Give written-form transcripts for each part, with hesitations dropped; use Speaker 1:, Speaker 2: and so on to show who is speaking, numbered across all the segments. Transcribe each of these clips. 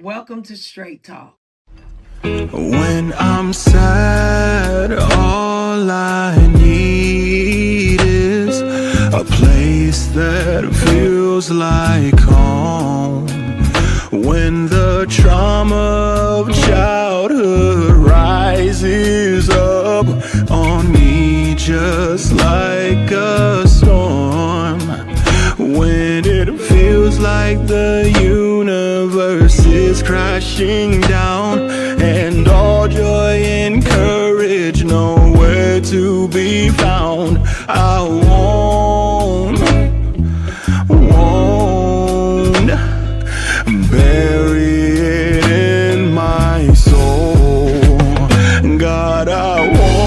Speaker 1: Welcome to Straight Talk.
Speaker 2: When I'm sad, all I need is a place that feels like home. When the trauma of childhood rises up on me just like a storm. When it feels like the universe is crashing down and all joy and courage nowhere to be found, I won't bury it in my soul. God, I won't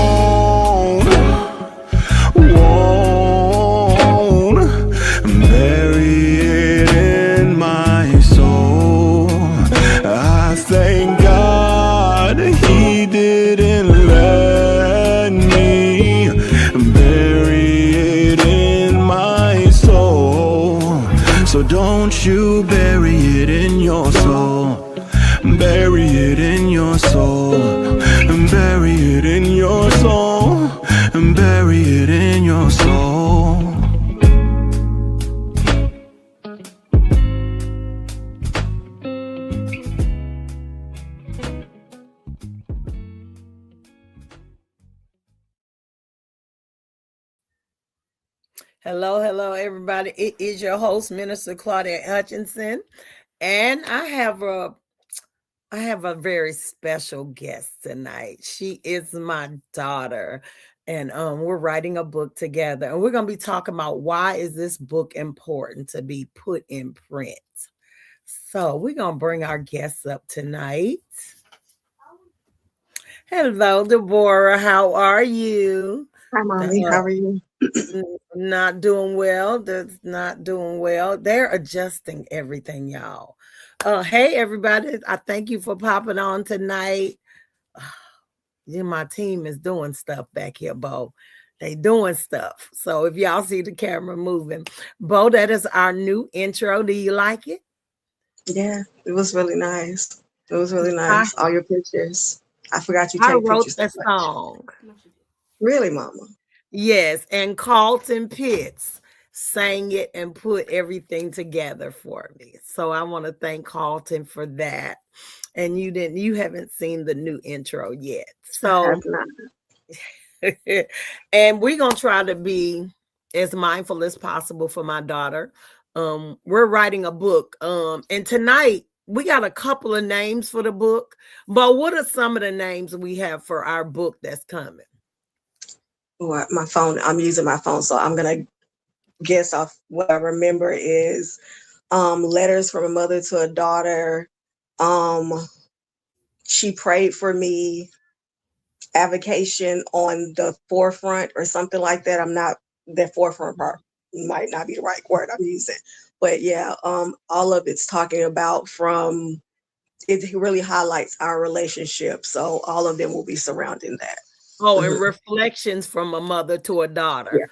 Speaker 2: bury it in my soul. I thank God He didn't let me bury it in my soul. So don't you bury it in your soul. Bury it in your soul. Bury it in your soul. Bury it in your soul.
Speaker 1: Hello, everybody. It is your host, Minister Claudia Hutchinson, and I have a very special guest tonight. She is my daughter, and we're writing a book together, and we're going to be talking about why is this book important to be put in print. So we're going to bring our guests up tonight. Hello, Deborah. How are you?
Speaker 3: Hi, Mommy. How are you?
Speaker 1: Not doing well. That's not doing well. They're adjusting everything, y'all. Hey, everybody. I thank you for popping on tonight. My team is doing stuff back here, Bo. They doing stuff. So if y'all see the camera moving, Bo, that is our new intro. Do you like it?
Speaker 3: Yeah, it was really nice. It was really nice. All your pictures. I forgot you take
Speaker 1: I wrote
Speaker 3: pictures.
Speaker 1: the song.
Speaker 3: Really, Mama?
Speaker 1: Yes, and Carlton Pitts sang it and put everything together for me. So I want to thank Carlton for that. And you haven't seen the new intro yet. So
Speaker 3: I have not.
Speaker 1: and we're gonna try to be as mindful as possible for my daughter. We're writing a book. And tonight we got a couple of names for the book, but what are some of the names we have for our book that's coming?
Speaker 3: Oh, my phone. I'm using my phone, so I'm gonna guess off what I remember is letters from a mother to a daughter. She prayed for me. Avocation on the forefront or something like that. I'm not, that forefront part might not be the right word I'm using, but yeah, all of it's talking about from, it really highlights our relationship. So all of them will be surrounding that.
Speaker 1: Oh, and reflections from a mother to a daughter.
Speaker 3: Yeah.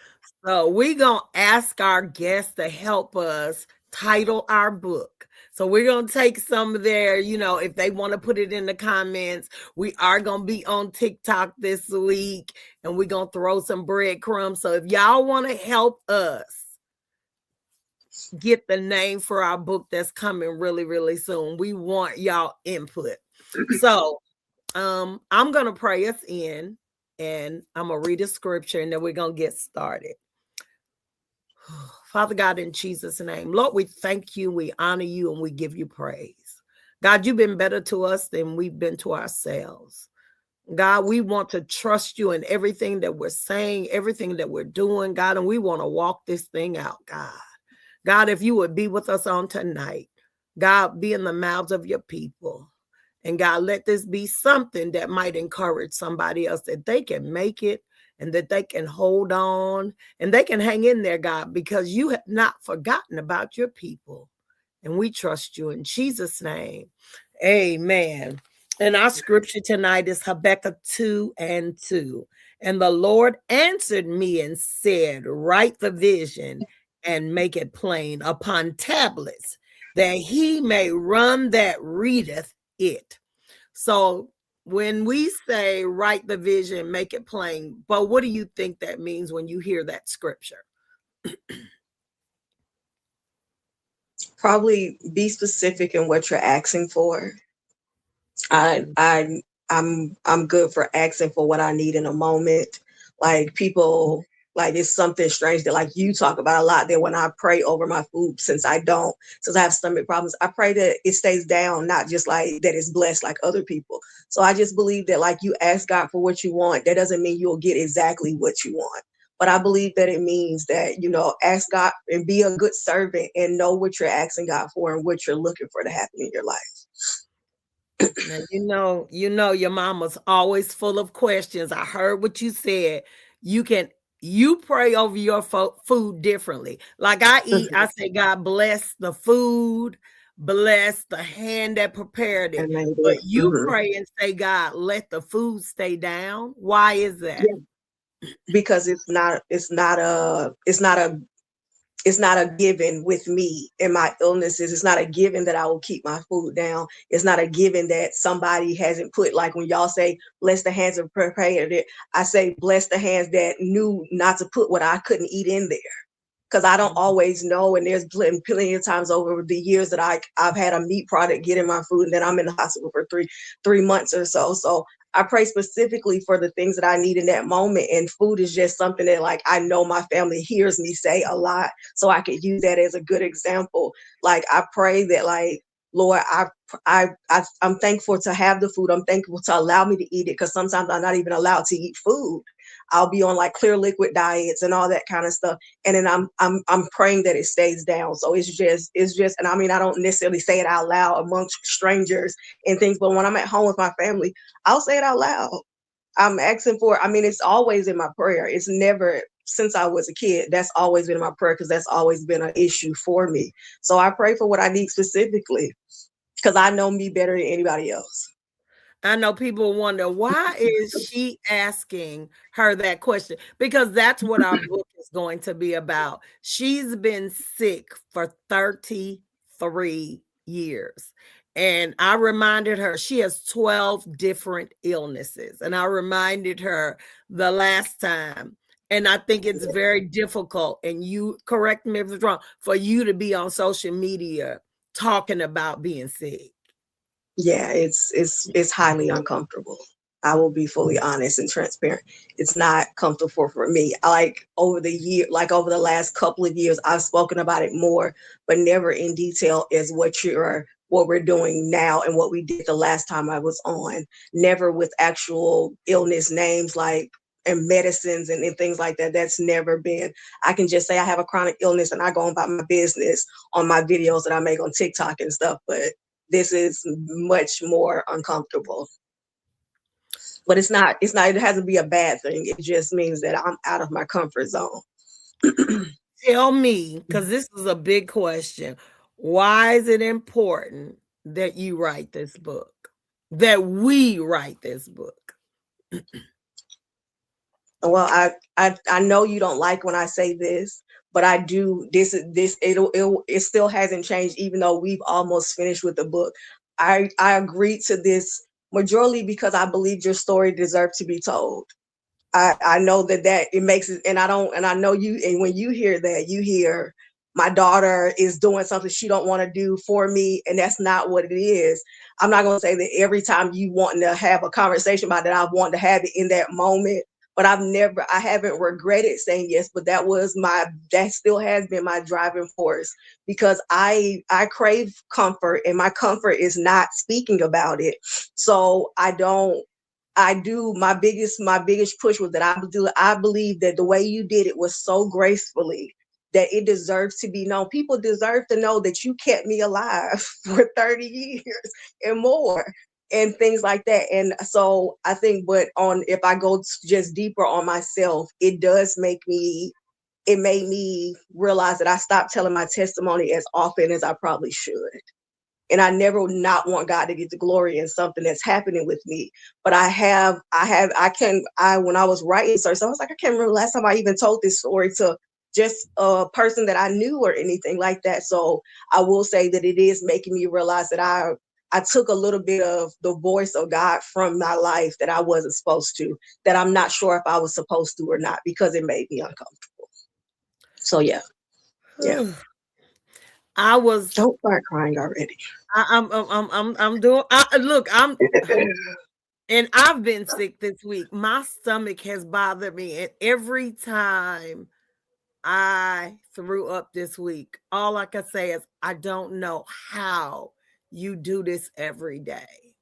Speaker 1: So we're going to ask our guests to help us title our book. So we're going to take some of their, if they want to put it in the comments. We are going to be on TikTok this week, and we're going to throw some breadcrumbs. So if y'all want to help us get the name for our book that's coming really, really soon, we want y'all input. So I'm going to pray us in, and I'm going to read a scripture, and then we're going to get started. Father God, in Jesus' name, Lord, we thank you, we honor you, and we give you praise. God, you've been better to us than we've been to ourselves. God, we want to trust you in everything that we're saying, everything that we're doing, God, and we want to walk this thing out, God. God, if you would be with us on tonight, God, be in the mouths of your people. And God, let this be something that might encourage somebody else that they can make it and that they can hold on and they can hang in there, God, because you have not forgotten about your people. And we trust you in Jesus' name. Amen. And our scripture tonight is Habakkuk 2:2. And the Lord answered me and said, write the vision and make it plain upon tablets, that he may run that readeth it. So when we say write the vision, make it plain, but what do you think that means when you hear that scripture?
Speaker 3: Probably be specific in what you're asking for. I'm good for asking for what I need in a moment. Like people, like it's something strange that like you talk about a lot, that when I pray over my food, since I have stomach problems, I pray that it stays down, not just like that it's blessed like other people. So I just believe that like you ask God for what you want, that doesn't mean you'll get exactly what you want. But I believe that it means that, you know, ask God and be a good servant and know what you're asking God for and what you're looking for to happen in your life.
Speaker 1: Now, your mama's always full of questions. I heard what you said. You pray over your food differently. Like I eat, I say, God bless the food, bless the hand that prepared it. But you pray and say, God, let the food stay down. Why is that?
Speaker 3: Yeah. Because it's not a given with me and my illnesses. It's not a given that I will keep my food down. It's not a given that somebody hasn't put, like when y'all say, bless the hands that prepared it, I say, bless the hands that knew not to put what I couldn't eat in there. Because I don't always know. And there's plenty of times over the years that I've had a meat product get in my food and then I'm in the hospital for three months or so. So I pray specifically for the things that I need in that moment. And food is just something that like I know my family hears me say a lot. So I could use that as a good example. Like I pray that like, Lord, I'm thankful to have the food. I'm thankful to allow me to eat it, because sometimes I'm not even allowed to eat food. I'll be on like clear liquid diets and all that kind of stuff. And then I'm praying that it stays down. So it's just, and I mean, I don't necessarily say it out loud amongst strangers and things, but when I'm at home with my family, I'll say it out loud. I'm asking for, I mean, it's always in my prayer. It's never, since I was a kid, that's always been my prayer, because that's always been an issue for me. So I pray for what I need specifically, because I know me better than anybody else.
Speaker 1: I know people wonder, why is she asking her that question? Because that's what our book is going to be about. She's been sick for 33 years. And I reminded her she has 12 different illnesses. And I reminded her the last time. And I think it's very difficult, and you correct me if it's wrong, for you to be on social media talking about being sick.
Speaker 3: Yeah, it's highly uncomfortable. I will be fully honest and transparent. It's not comfortable for me. Like over the last couple of years, I've spoken about it more, but never in detail as what we're doing now and what we did the last time I was on. Never with actual illness names like and medicines and things like that. That's never been. I can just say I have a chronic illness and I go about my business on my videos that I make on TikTok and stuff, but this is much more uncomfortable. But it hasn't be a bad thing. It just means that I'm out of my comfort zone.
Speaker 1: Tell me, because this is a big question. Why is it important that you write this book? That we write this book?
Speaker 3: Well, I know you don't like when I say this, but I do. It still hasn't changed, even though we've almost finished with the book. I agreed to this majorly because I believe your story deserved to be told. I know that it makes it, and I know you, and when you hear that, you hear my daughter is doing something she don't want to do for me, and that's not what it is. I'm not going to say that every time you want to have a conversation about that, I want to have it in that moment, but I haven't regretted saying yes, but that still has been my driving force, because I crave comfort, and my comfort is not speaking about it. So my biggest push was that I believe that the way you did it was so gracefully that it deserves to be known. People deserve to know that you kept me alive for 30 years and more and things like that. And so I think, if I go just deeper on myself, it made me realize that I stopped telling my testimony as often as I probably should. And I never not want God to get the glory in something that's happening with me. But when I was writing, so I was like, I can't remember the last time I even told this story to just a person that I knew or anything like that. So I will say that it is making me realize that I took a little bit of the voice of God from my life that I wasn't supposed to, that I'm not sure if I was supposed to or not, because it made me uncomfortable. So yeah.
Speaker 1: I was.
Speaker 3: Don't start crying already.
Speaker 1: I'm doing. Look, and I've been sick this week. My stomach has bothered me, and every time I threw up this week, all I can say is I don't know how you do this every day.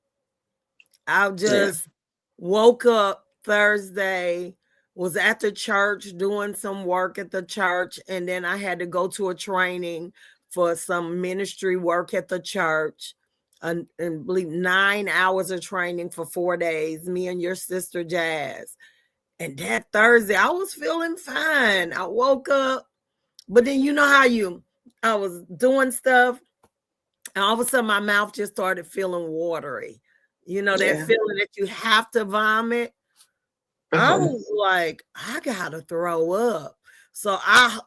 Speaker 1: I just woke up Thursday, was at the church doing some work at the church, and then I had to go to a training for some ministry work at the church. And believe 9 hours of training for 4 days, me and your sister Jazz. And that Thursday, I was feeling fine. I woke up, but then you know how I was doing stuff, and all of a sudden my mouth just started feeling watery. You know, that feeling that you have to vomit. I was like, I gotta throw up. So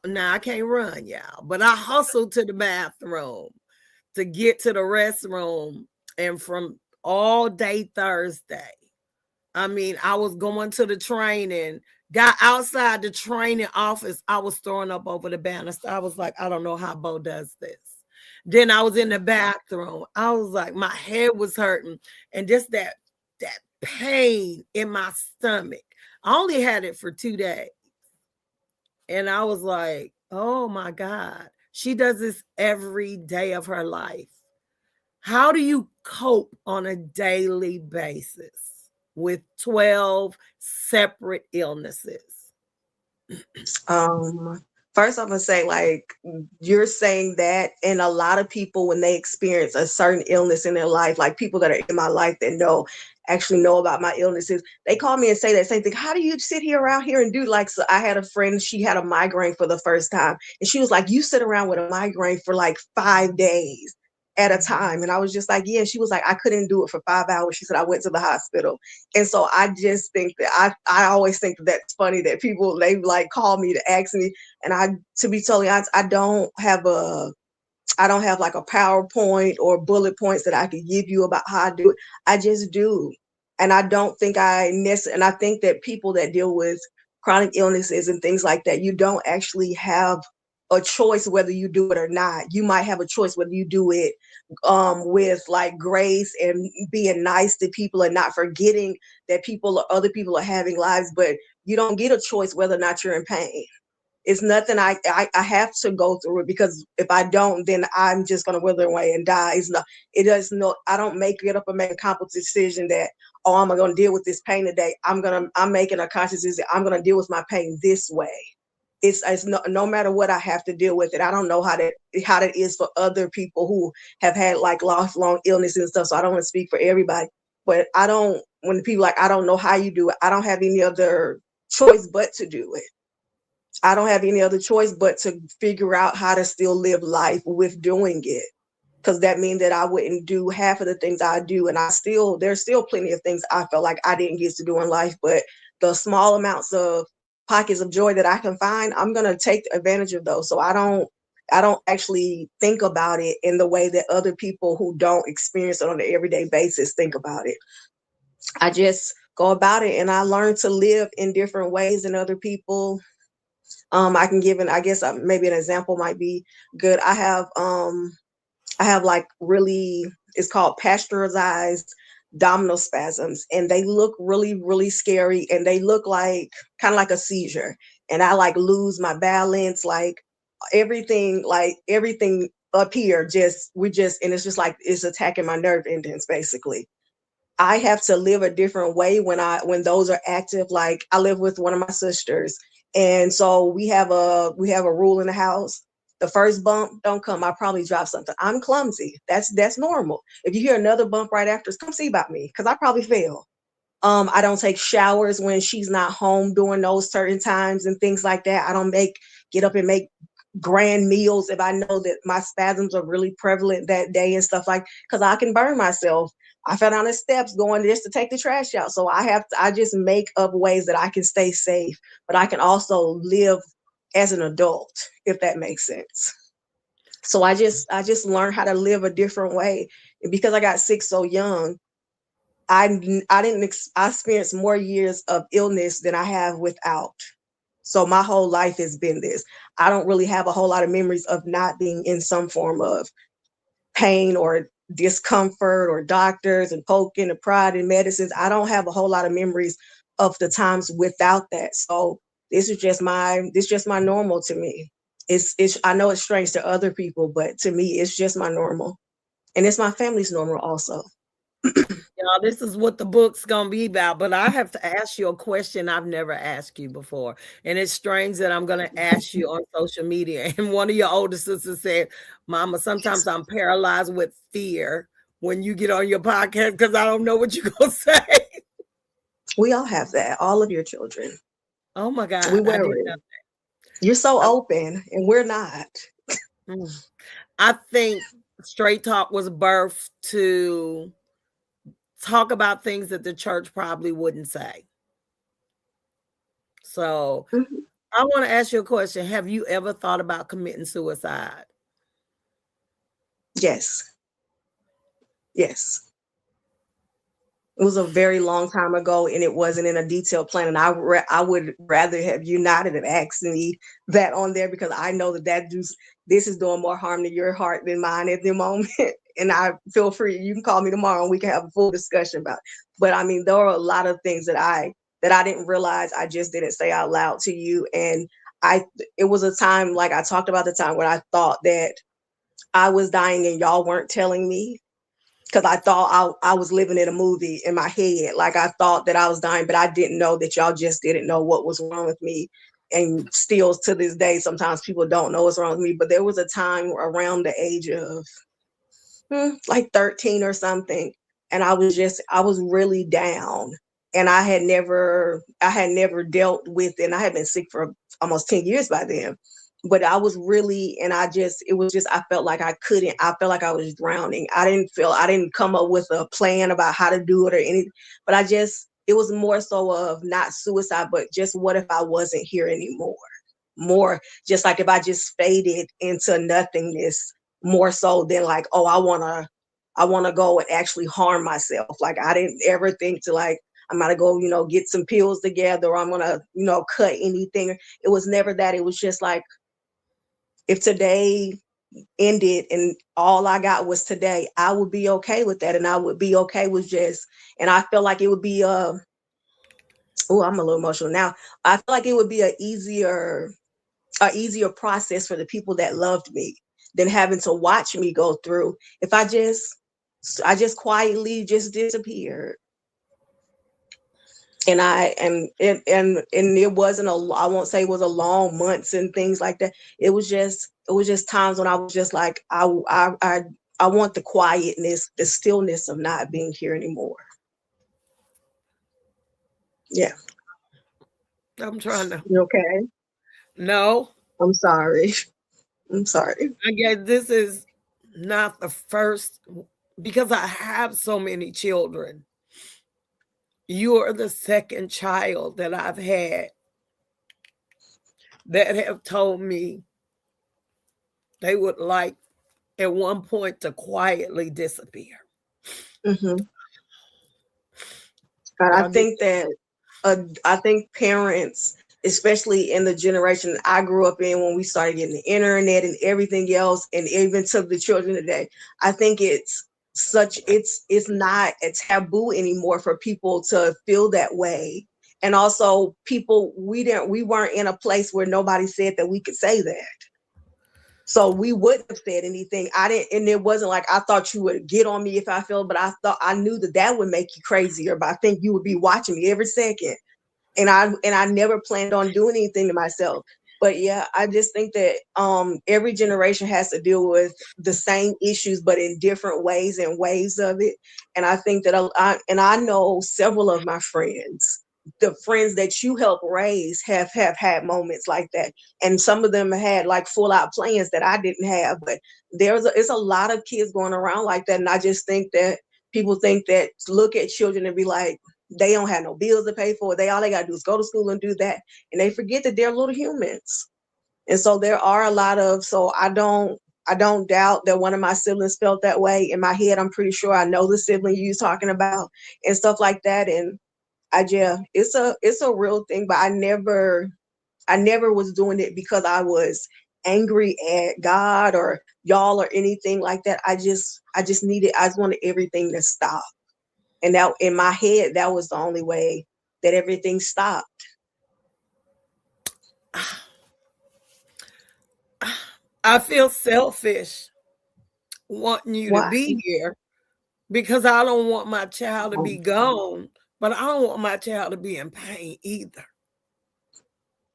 Speaker 1: now I can't run, y'all, but I hustled to the bathroom to get to the restroom. And from all day Thursday, I mean, I was going to the training, got outside the training office, I was throwing up over the banister. I was like, I don't know how Bo does this. Then I was in the bathroom. I was like, my head was hurting, and just that pain in my stomach. I only had it for 2 days. And I was like, oh my God, she does this every day of her life. How do you cope on a daily basis with 12 separate illnesses?
Speaker 3: First, I'm gonna say, like, you're saying that, and a lot of people, when they experience a certain illness in their life, like people that are in my life that actually know about my illnesses, they call me and say that same thing. How do you sit here around here and do, like, so I had a friend, she had a migraine for the first time, and she was like, you sit around with a migraine for like 5 days at a time. And I was just like, yeah. She was like, I couldn't do it for 5 hours. She said, I went to the hospital. And so I just think that I always think that that's funny that people, they like call me to ask me. And to be totally honest, I don't have like a PowerPoint or bullet points that I could give you about how I do it. I just do. And I don't think and I think that people that deal with chronic illnesses and things like that, you don't actually have a choice whether you do it or not. You might have a choice whether you do it with like grace and being nice to people and not forgetting that other people are having lives, but you don't get a choice whether or not you're in pain. It's nothing I have to go through it, because if I don't, then I'm just gonna wither away and die. I don't get up and make a conscious decision that, oh, I'm gonna deal with this pain today. I'm making a conscious decision, I'm gonna deal with my pain this way. It's no matter what, I have to deal with it. I don't know how that is for other people who have had like lifelong illness and stuff. So I don't want to speak for everybody, but when people like, I don't know how you do it, I don't have any other choice but to do it. I don't have any other choice but to figure out how to still live life with doing it. Because that means that I wouldn't do half of the things I do. And there's still plenty of things I felt like I didn't get to do in life, but the small amounts of pockets of joy that I can find, I'm going to take advantage of those. So I don't actually think about it in the way that other people who don't experience it on an everyday basis think about it. I just go about it, and I learn to live in different ways than other people. I can give I guess maybe an example might be good. I have like really, it's called pasteurized abdominal spasms, and they look really, really scary, and they look like kind of like a seizure. And I like lose my balance, like everything up here, and it's just like it's attacking my nerve endings basically. I have to live a different way when those are active. Like, I live with one of my sisters, and so we have a rule in the house. The first bump, don't come. I probably drop something. I'm clumsy. That's normal. If you hear another bump right after, come see about me, because I probably fell. I don't take showers when she's not home during those certain times and things like that. I don't get up and make grand meals if I know that my spasms are really prevalent that day and stuff, like, because I can burn myself. I fell down the steps going just to take the trash out. So I just make up ways that I can stay safe, but I can also live as an adult, if that makes sense. So I just learned how to live a different way. And because I got sick so young, I experienced more years of illness than I have without. So my whole life has been this. I don't really have a whole lot of memories of not being in some form of pain or discomfort or doctors and poking and pride in medicines. I don't have a whole lot of memories of the times without that. So this is just my normal to me. It's I know it's strange to other people, but to me it's just my normal. And it's my family's normal also.
Speaker 1: Y'all, this is what the book's gonna be about. But I have to ask you a question I've never asked you before, and it's strange that I'm gonna ask you on social media. And one of your older sisters said, "Mama, sometimes I'm paralyzed with fear when you get on your podcast because I don't know what you're gonna say."
Speaker 3: We all have that. All of your children.
Speaker 1: Oh my God,
Speaker 3: We
Speaker 1: I
Speaker 3: worry.
Speaker 1: didn't know.
Speaker 3: You're so open, and we're not.
Speaker 1: I think Straight Talk was birthed to talk about things that the church probably wouldn't say. So I want to ask you a question. Have you ever thought about committing suicide?
Speaker 3: Yes. Yes. It was a very long time ago, and it wasn't in a detailed plan. And I would rather have you not have asked me that on there, because I know this is doing more harm to your heart than mine at the moment. And I feel free. You can call me tomorrow and we can have a full discussion about it. But I mean, there are a lot of things that I didn't realize. I just didn't say out loud to you. And it was a time, like I talked about, the time when I thought that I was dying and y'all weren't telling me, because I thought I was living in a movie in my head. Like I thought that I was dying, but I didn't know that y'all just didn't know what was wrong with me. And still to this day, sometimes people don't know what's wrong with me. But there was a time around the age of like 13 or something, and I was really down, and I had never dealt with it. And I had been sick for almost 10 years by then. But I was really, and I felt like I felt like I was drowning. I didn't come up with a plan about how to do it or anything, but it was more so of not suicide, but just what if I wasn't here anymore? More just like if I just faded into nothingness, more so than like, oh, I want to go and actually harm myself. Like I didn't ever think to like, I'm gonna go, get some pills together, or I'm gonna, cut anything. It was never that. It was just like, if today ended and all I got was today, I would be okay with that. And I would be okay with and I feel like it would be I'm a little emotional now. I feel like it would be an easier process for the people that loved me than having to watch me go through if I just quietly just disappeared. And it wasn't I won't say it was a long months and things like that. It was just times when I was just like, I want the quietness, the stillness of not being here anymore. Yeah.
Speaker 1: I'm trying to.
Speaker 3: You okay?
Speaker 1: No.
Speaker 3: I'm sorry. I'm sorry.
Speaker 1: I guess this is not the first, because I have so many children. You are the second child that I've had that have told me they would like at one point to quietly disappear.
Speaker 3: Mm-hmm. But I think parents, especially in the generation I grew up in, when we started getting the internet and everything else, and even to the children today, I think it's not a taboo anymore for people to feel that way. And also people, we weren't in a place where nobody said that we could say that. So we wouldn't have said anything. And it wasn't like I thought you would get on me if I felt, but I knew that would make you crazier. But I think you would be watching me every second. And I never planned on doing anything to myself. But yeah, I just think that every generation has to deal with the same issues, but in different ways and ways of it. And I think that I know several of my friends, the friends that you help raise, have had moments like that. And some of them had like full out plans that I didn't have. But it's a lot of kids going around like that. And I just think that people think that, look at children and be like, they don't have no bills to pay for. All they got to do is go to school and do that. And they forget that they're little humans. And so there are a lot of, so I don't doubt that one of my siblings felt that way. In my head, I'm pretty sure I know the sibling you was talking about and stuff like that. And yeah, it's a real thing, but I never was doing it because I was angry at God or y'all or anything like that. I just wanted everything to stop. And that in my head, that was the only way that everything stopped.
Speaker 1: I feel selfish wanting you to
Speaker 3: Why?
Speaker 1: be here because I don't want my child to be gone, but I don't want my child to be in pain either.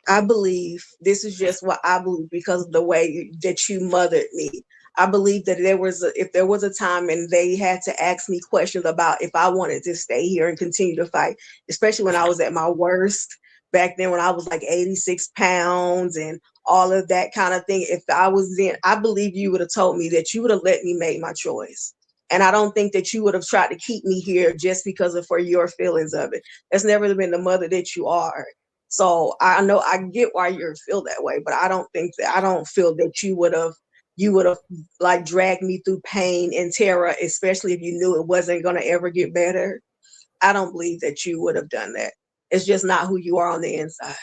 Speaker 3: I believe this is just what I believe because of the way that you mothered me. I believe that if there was a time and they had to ask me questions about if I wanted to stay here and continue to fight, especially when I was at my worst back then when I was like 86 pounds and all of that kind of thing. If I was then, I believe you would have told me that you would have let me make my choice. And I don't think that you would have tried to keep me here just because of for your feelings of it. That's never been the mother that you are. So I know I get why you feel that way, but I don't feel that you would have like dragged me through pain and terror, especially if you knew it wasn't going to ever get better. I don't believe that you would have done that. It's just not who you are on the inside.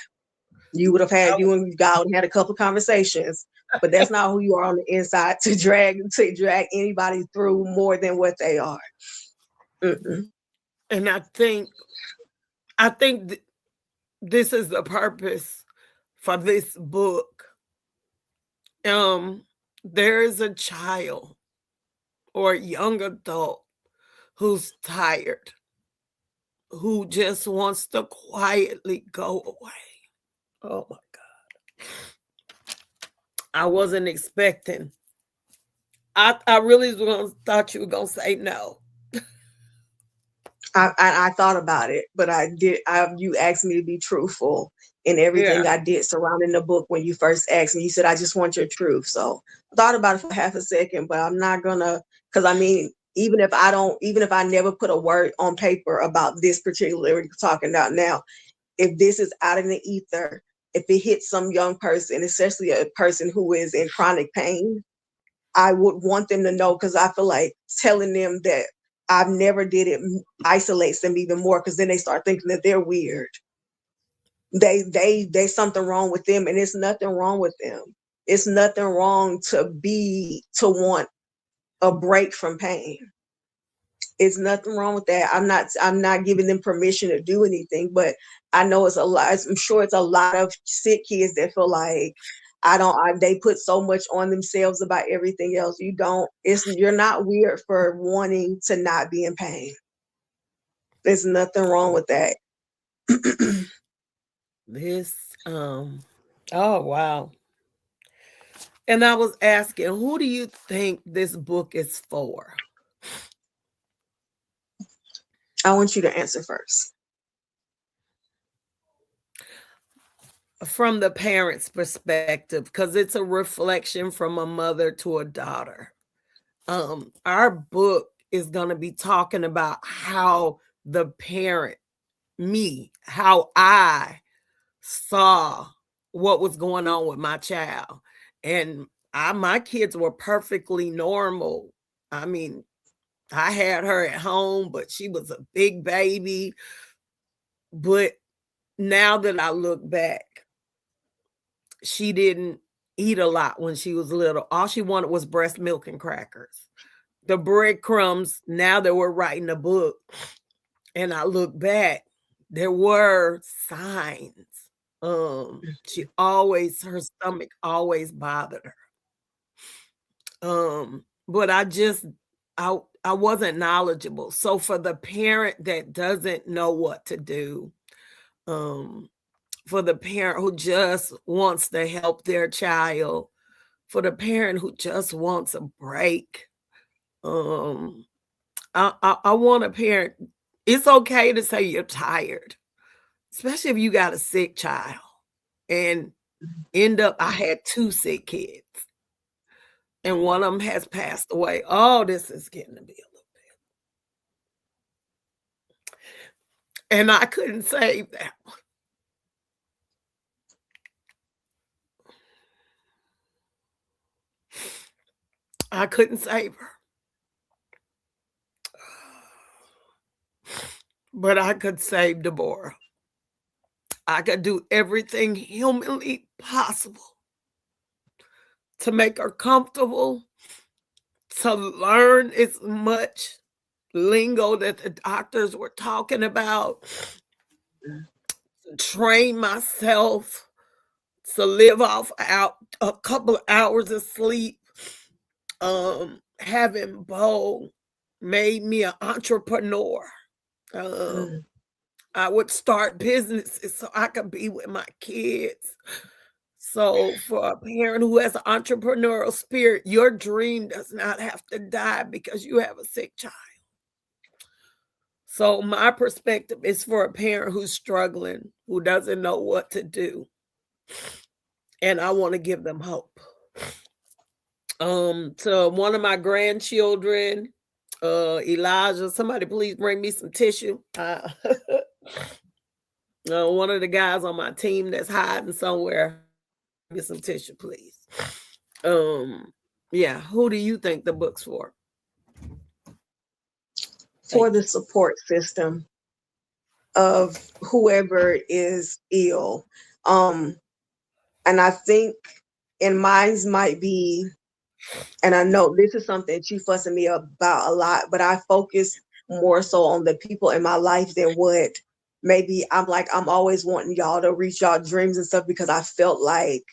Speaker 3: You would have had you and God had a couple conversations, but that's not who you are on the inside to drag anybody through more than what they are. Mm-mm.
Speaker 1: And I think this is the purpose for this book. There is a child or a young adult who's tired, who just wants to quietly go away. Oh my God. I wasn't expecting. I really thought you were gonna say no.
Speaker 3: I thought about it, but you asked me to be truthful in everything I did surrounding the book when you first asked me. You said, I just want your truth. So I thought about it for half a second, but I'm not gonna, because I mean, even if I never put a word on paper about this particular we're talking about now, if this is out in the ether, if it hits some young person, especially a person who is in chronic pain, I would want them to know, because I feel like telling them that I've never did it isolates them even more, because then they start thinking that they're weird. There's something wrong with them, and it's nothing wrong with them. It's nothing wrong to want a break from pain. It's nothing wrong with that. I'm not giving them permission to do anything, but I know it's a lot. I'm sure it's a lot of sick kids that feel like they put so much on themselves about everything else. You're not weird for wanting to not be in pain. There's nothing wrong with that.
Speaker 1: Oh wow. And I was asking, who do you think this book is for?
Speaker 3: I want you to answer first.
Speaker 1: From the parent's perspective, because it's a reflection from a mother to a daughter. Our book is going to be talking about how the parent, how I saw what was going on with my child. And my kids were perfectly normal. I mean, I had her at home, but she was a big baby. But now that I look back, she didn't eat a lot when she was little. All she wanted was breast milk and crackers. The breadcrumbs, now that we're writing a book, and I look back, there were signs. Her stomach always bothered her. But I wasn't knowledgeable. So for the parent that doesn't know what to do, for the parent who just wants to help their child, for the parent who just wants a break, I want a parent. It's okay to say you're tired, especially if you got a sick child. And I had 2 sick kids, and one of them has passed away. Oh, this is getting to be a little bit. And I couldn't save that one. I couldn't save her, but I could save Deborah. I could do everything humanly possible to make her comfortable, to learn as much lingo that the doctors were talking about, train myself to live off out a couple of hours of sleep. Having Bo made me an entrepreneur. I would start businesses so I could be with my kids. So for a parent who has an entrepreneurial spirit, your dream does not have to die because you have a sick child. So my perspective is for a parent who's struggling, who doesn't know what to do. And I want to give them hope. To one of my grandchildren, Elijah, somebody please bring me some tissue. One of the guys on my team that's hiding somewhere, get some tissue, please. Yeah, who do you think the book's for?
Speaker 3: For the support system of whoever is ill. And I think, and mine's might be, and I know this is something that you fussing me about a lot, but I focus more so on the people in my life than what maybe I'm always wanting y'all to reach y'all dreams and stuff, because I felt like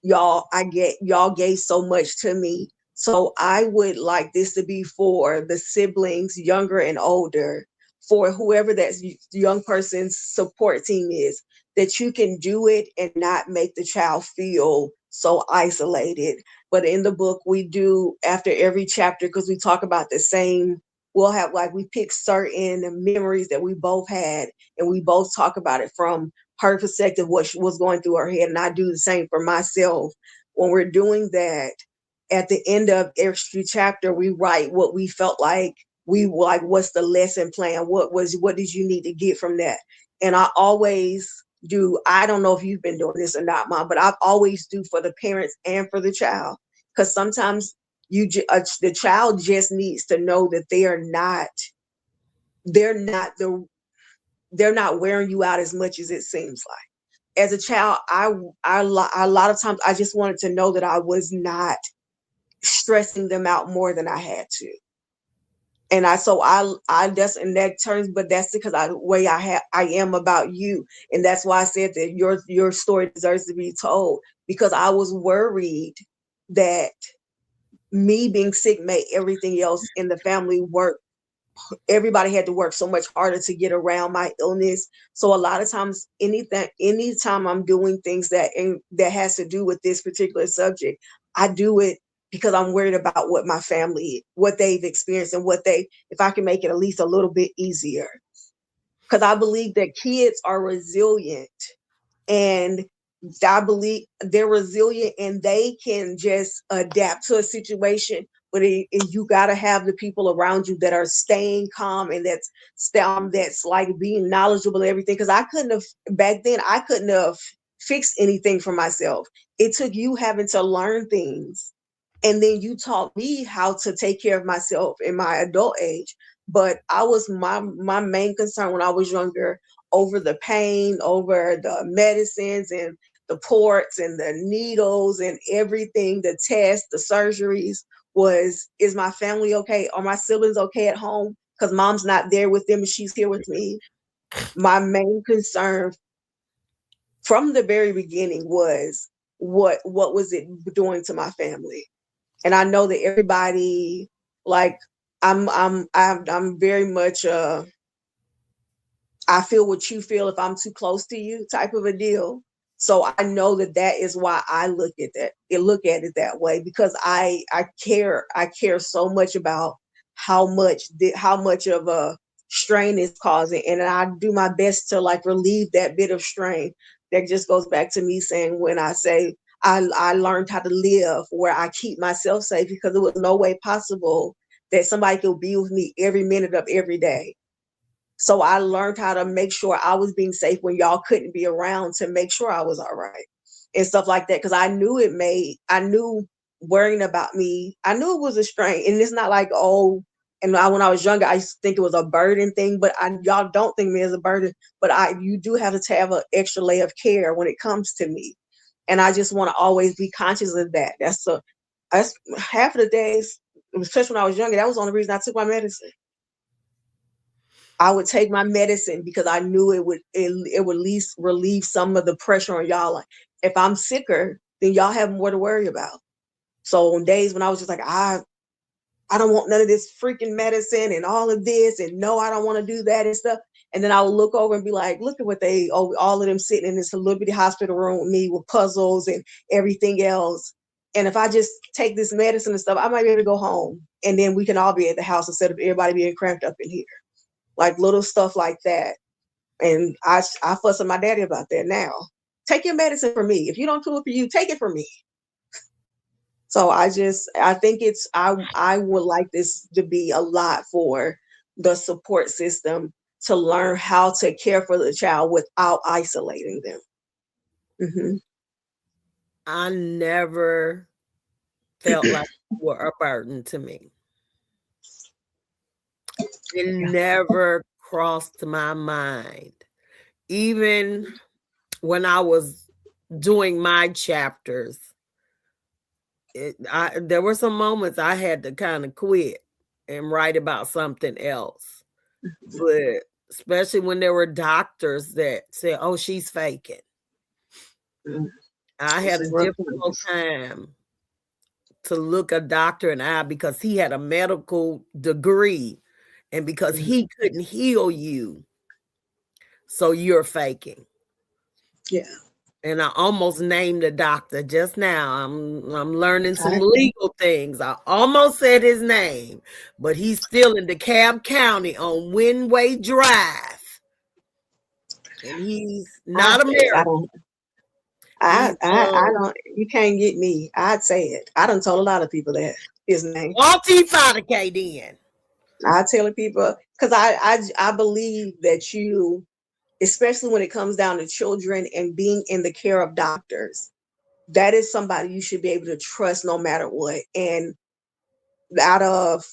Speaker 3: y'all gave so much to me. So I would like this to be for the siblings, younger and older, for whoever that young person's support team is, that you can do it and not make the child feel so isolated. But in the book, we do, after every chapter, because we talk about the same, we'll have we pick certain memories that we both had, and we both talk about it from her perspective, what she was going through her head. And I do the same for myself. When we're doing that, at the end of every chapter, we write what we felt like what's the lesson plan? What did you need to get from that? And I always do, I don't know if you've been doing this or not, Mom, but I always do for the parents and for the child. Because sometimes the child just needs to know that they're not wearing you out as much as it seems like. As a child, I a lot of times I just wanted to know that I was not stressing them out more than I had to. And that's in that terms, but that's because the way I am about you. And that's why I said that your story deserves to be told, because I was worried that me being sick made everything else in the family work. Everybody had to work so much harder to get around my illness. So a lot of times, anytime I'm doing things that has to do with this particular subject, I do it because I'm worried about what my family, what they've experienced, and if I can make it at least a little bit easier. Because I believe that kids are resilient, and I believe they're resilient and they can just adapt to a situation. But you got to have the people around you that are staying calm, and that's like being knowledgeable and everything. Because back then, I couldn't have fixed anything for myself. It took you having to learn things. And then you taught me how to take care of myself in my adult age. But my main concern when I was younger, over the pain, over the medicines and the ports and the needles and everything, the tests, the surgeries, is my family okay? Are my siblings okay at home? Because mom's not there with them and she's here with me. My main concern from the very beginning was what was it doing to my family? And I know that everybody, like, I'm very much I feel what you feel if I'm too close to you type of a deal. So I know that is why I look at it that way, because I care so much about how much of a strain it's causing, and I do my best to relieve that bit of strain. That just goes back to me saying, when I say I learned how to live where I keep myself safe, because there was no way possible that somebody could be with me every minute of every day. So I learned how to make sure I was being safe when y'all couldn't be around, to make sure I was all right and stuff like that. Because I knew worrying about me. I knew it was a strain, and it's not like, oh, and when I was younger, I used to think it was a burden thing, but y'all don't think me as a burden, but you do have to have an extra layer of care when it comes to me. And I just want to always be conscious of that. That's half of the days, especially when I was younger, that was the only reason I took my medicine. I would take my medicine because I knew it would at least relieve some of the pressure on y'all. Like, if I'm sicker, then y'all have more to worry about. So on days when I was just like, I don't want none of this freaking medicine and all of this, and no, I don't want to do that and stuff. And then I would look over and be like, look at what all of them sitting in this little bitty hospital room with me with puzzles and everything else. And if I just take this medicine and stuff, I might be able to go home, and then we can all be at the house instead of everybody being cramped up in here. Like little stuff like that. And I fuss at my daddy about that now. Take your medicine for me. If you don't do it for you, take it for me. So I think I would like this to be a lot for the support system to learn how to care for the child without isolating them. Mm-hmm.
Speaker 1: I never felt like you were a burden to me. It never crossed my mind. Even when I was doing my chapters, there were some moments I had to kind of quit and write about something else. But especially when there were doctors that said, oh, she's faking. I had a difficult time to look a doctor in the eye because he had a medical degree and because he couldn't heal you. So you're faking.
Speaker 3: Yeah.
Speaker 1: And I almost named the doctor just now. I'm learning some legal things. I almost said his name, but he's still in DeKalb County on Windway Drive. And he's not American.
Speaker 3: I don't, you can't get me. I'd say it. I done told a lot of people that his name.
Speaker 1: Multi-Fadike then.
Speaker 3: I tell people, because I believe that you, especially when it comes down to children and being in the care of doctors, that is somebody you should be able to trust no matter what. And out of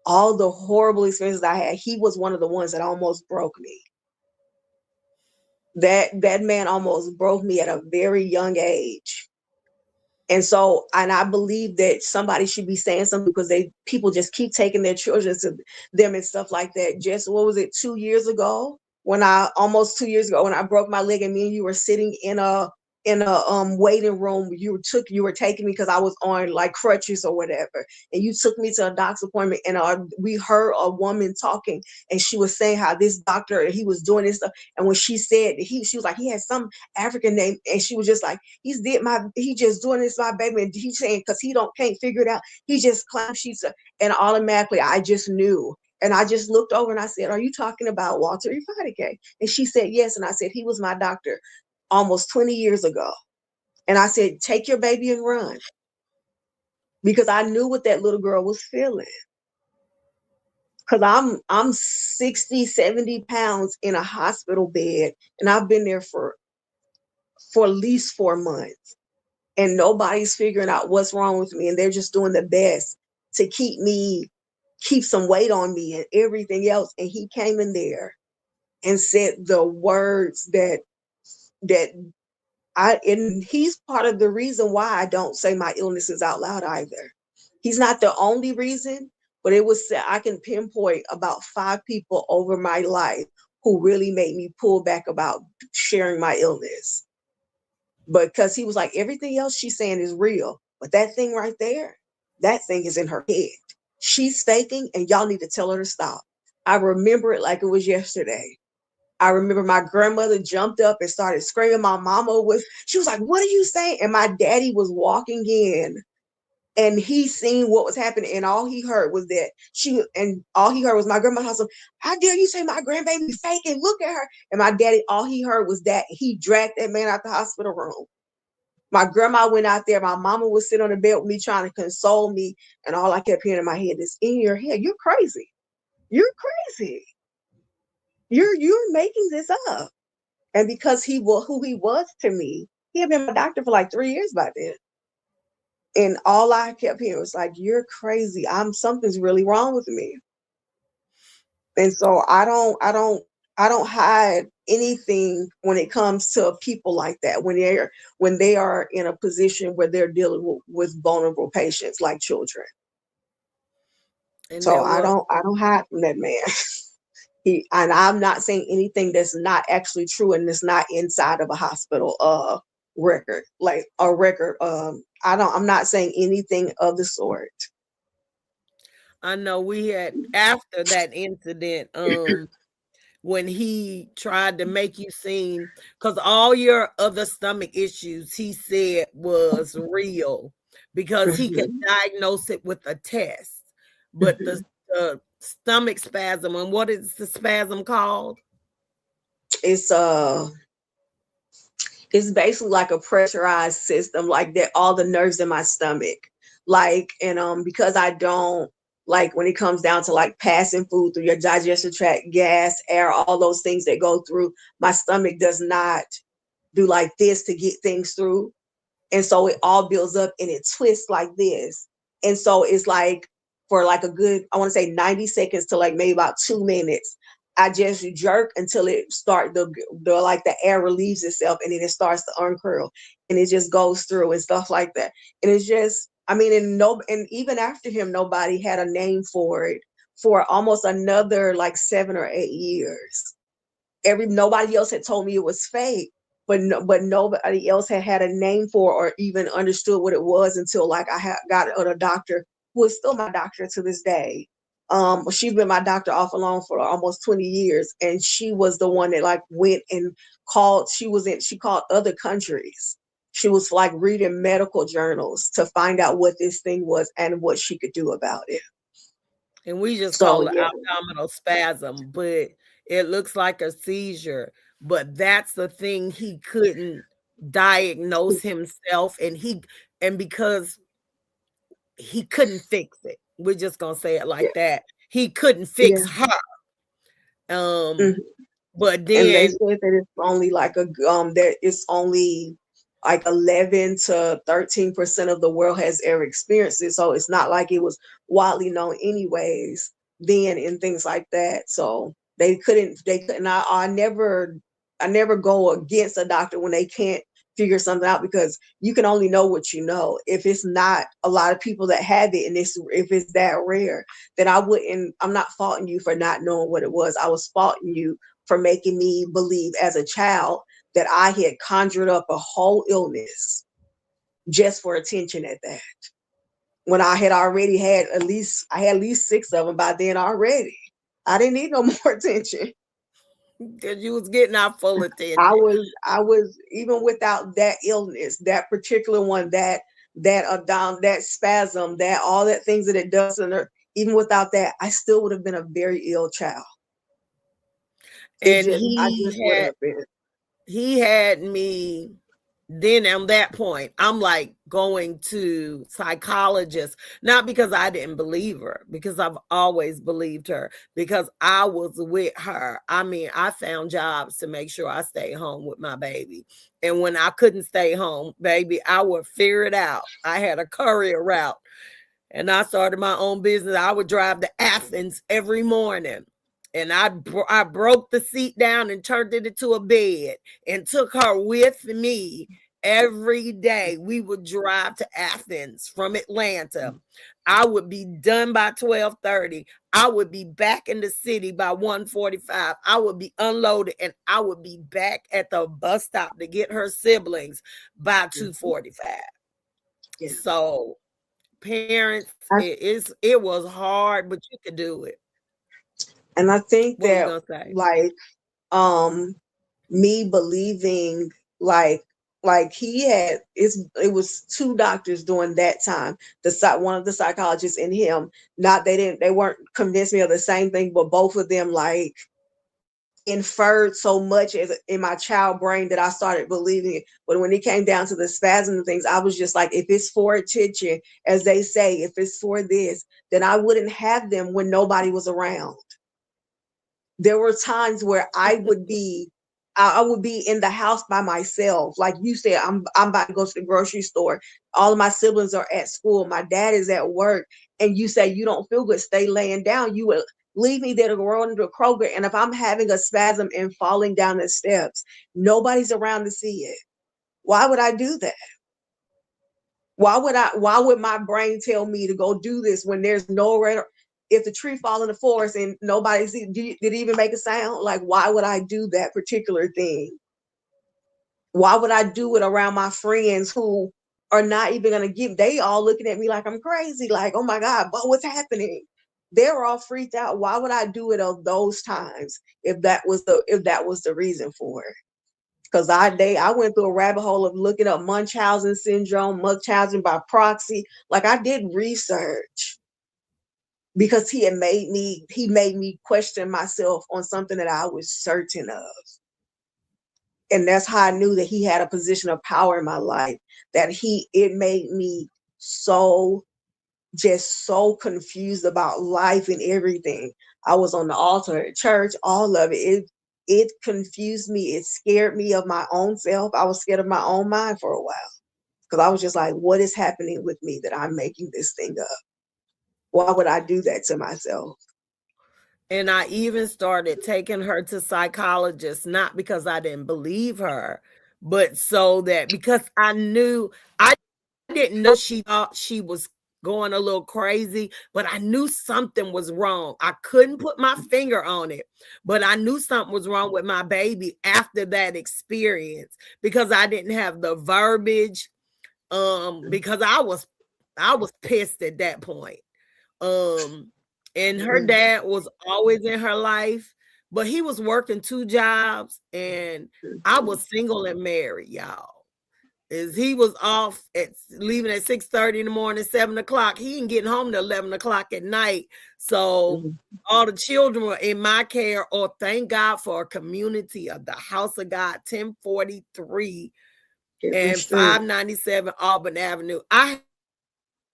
Speaker 3: all the horrible experiences I had, he was one of the ones that almost broke me. That man almost broke me at a very young age. And so, and I believe that somebody should be saying something because people just keep taking their children to them and stuff like that. Just, what was it, 2 years ago? Almost 2 years ago, when I broke my leg and me and you were sitting in a waiting room, you were taking me because I was on like crutches or whatever, and you took me to a doctor's appointment, and we heard a woman talking, and she was saying how this doctor, he was doing this stuff, and when she said she was like, he had some African name, and she was just like, he just doing this, my baby, and he's saying because he can't figure it out, he just claims and automatically I just knew. And I just looked over and I said, are you talking about Walter Ifadike? And she said, yes. And I said, he was my doctor almost 20 years ago. And I said, take your baby and run. Because I knew what that little girl was feeling. Because I'm 60, 70 pounds in a hospital bed. And I've been there for at least 4 months. And nobody's figuring out what's wrong with me. And they're just doing the best to keep some weight on me and everything else. And he came in there and said the words and he's part of the reason why I don't say my illnesses out loud either. He's not the only reason, but I can pinpoint about 5 people over my life who really made me pull back about sharing my illness. Because he was like, everything else she's saying is real, but that thing right there, that thing is in her head. She's faking, and y'all need to tell her to stop. I remember it like it was yesterday. I remember my grandmother jumped up and started screaming. My mama she was like, what are you saying? And my daddy was walking in, and he seen what was happening, and all he heard was my grandma house. How dare you say my grandbaby faking? Look at her. And my daddy, all he heard was that. He dragged that man out the hospital room. My grandma went out there. My mama was sitting on the bed with me trying to console me. And all I kept hearing in my head is, in your head, you're crazy. You're crazy. You're making this up. And because who he was to me, he had been my doctor for like 3 years by then. And all I kept hearing was like, "You're crazy. Something's really wrong with me." And so I don't hide anything when it comes to people like that, when they are in a position where they're dealing with vulnerable patients like children.
Speaker 1: And
Speaker 3: So
Speaker 1: there was
Speaker 3: I don't hide from that man. And I'm not saying anything that's not actually true and that's not inside of a hospital record, like a record. I'm not saying anything of the sort.
Speaker 1: I know we had after that incident, when he tried to make you seem, because all your other stomach issues he said was real because he could diagnose it with a test. But the stomach spasm, and what is the spasm called?
Speaker 3: It's basically like a pressurized system, like that all the nerves in my stomach. Like, and because I don't like when it comes down to like passing food through your digestive tract, gas, air, all those things that go through, my stomach does not do like this to get things through. And so it all builds up and it twists like this. And so it's like for like a good, I want to say 90 seconds to like maybe about 2 minutes, I just jerk until it start the like the air relieves itself and then it starts to uncurl and it just goes through and stuff like that. And it's just, I mean, and even after him, nobody had a name for it for almost another like 7 or 8 years. Nobody else had told me it was fake, but nobody else had a name for or even understood what it was until like I got a doctor who is still my doctor to this day. She's been my doctor off and on for almost 20 years, and she was the one that like went and called. She called other countries. She was like reading medical journals to find out what this thing was and what she could do about it.
Speaker 1: And we just
Speaker 3: So
Speaker 1: call it
Speaker 3: yeah,
Speaker 1: abdominal spasm, but it looks like a seizure. But that's the thing, he couldn't diagnose himself, and because he couldn't fix it. We're just gonna say it like that. He couldn't fix
Speaker 3: yeah.
Speaker 1: her.
Speaker 3: Mhm.
Speaker 1: But
Speaker 3: And they
Speaker 1: then
Speaker 3: said that it's only like that it's only like 11 to 13% of the world has ever experienced it. So it's not like it was widely known anyways then and things like that. So they couldn't. I never go against a doctor when they can't figure something out, because you can only know what you know. If it's not a lot of people that have it and if it's that rare, then I'm not faulting you for not knowing what it was. I was faulting you for making me believe as a child that I had conjured up a whole illness just for attention at that. When I had already had at least 6 of them by then already. I didn't need no more attention.
Speaker 1: because you was getting our full attention.
Speaker 3: I was even without that illness, that particular one, that that spasm, that all that things that it does, and even without that, I still would have been a very ill child.
Speaker 1: And
Speaker 3: I just would have been.
Speaker 1: he had me then on that point. I'm like going to psychologists, not because I didn't believe her, because I've always believed her, because I was with her. I mean, I found jobs to make sure I stay home with my baby. And when I couldn't stay home, baby, I would figure it out. I had a courier route and I started my own business. I would drive to Athens every morning. And I broke the seat down and turned it into a bed and took her with me every day. We would drive to Athens from Atlanta. I would be done by 12:30. I would be back in the city by 1:45. I would be unloaded and I would be back at the bus stop to get her siblings by 2:45.
Speaker 3: Yeah.
Speaker 1: So parents, it was hard, but you could do it.
Speaker 3: And I think
Speaker 1: What were you
Speaker 3: that
Speaker 1: gonna say?
Speaker 3: like me believing like it was 2 doctors during that time, one of the psychologists and him, they weren't convinced me of the same thing, but both of them like inferred so much as in my child brain that I started believing it. But when it came down to the spasm and things, I was just like, if it's for attention, as they say, if it's for this, then I wouldn't have them when nobody was around. There were times where I I would be in the house by myself. Like you said, I'm about to go to the grocery store. All of my siblings are at school. My dad is at work. And you say you don't feel good, stay laying down. You would leave me there to go into a Kroger. And if I'm having a spasm and falling down the steps, nobody's around to see it. Why would I do that? Why would my brain tell me to go do this when there's nowhere? If the tree fall in the forest and nobody see, did it even make a sound? Like, why would I do that particular thing? Why would I do it around my friends who are not even going to give? They all looking at me like I'm crazy. Like, oh my God, but what's happening? They're all freaked out. Why would I do it of those times if that was the reason for it? Because I went through a rabbit hole of looking up Munchausen syndrome, Munchausen by proxy. Like, I did research because he made me question myself on something that I was certain of. And that's how I knew that he had a position of power in my life, that it made me just so confused about life and everything. I was on the altar at church, all of it. It confused me. It scared me of my own self. I was scared of my own mind for a while because I was just like, what is happening with me that I'm making this thing up? Why would I do that to myself?
Speaker 1: And I even started taking her to psychologists, not because I didn't believe her, but so that because I didn't know she thought she was going a little crazy, but I knew something was wrong. I couldn't put my finger on it, but I knew something was wrong with my baby after that experience because I didn't have the verbiage. Because I was pissed at that point. And her dad was always in her life, but he was working 2 jobs, and I was single and married, y'all. Is he was off leaving at 6:30 in the morning, 7 o'clock. He ain't getting home till 11 o'clock at night. So all the children were in my care. Or thank God for a community of the House of God, 1043 and 597 Auburn Avenue. I have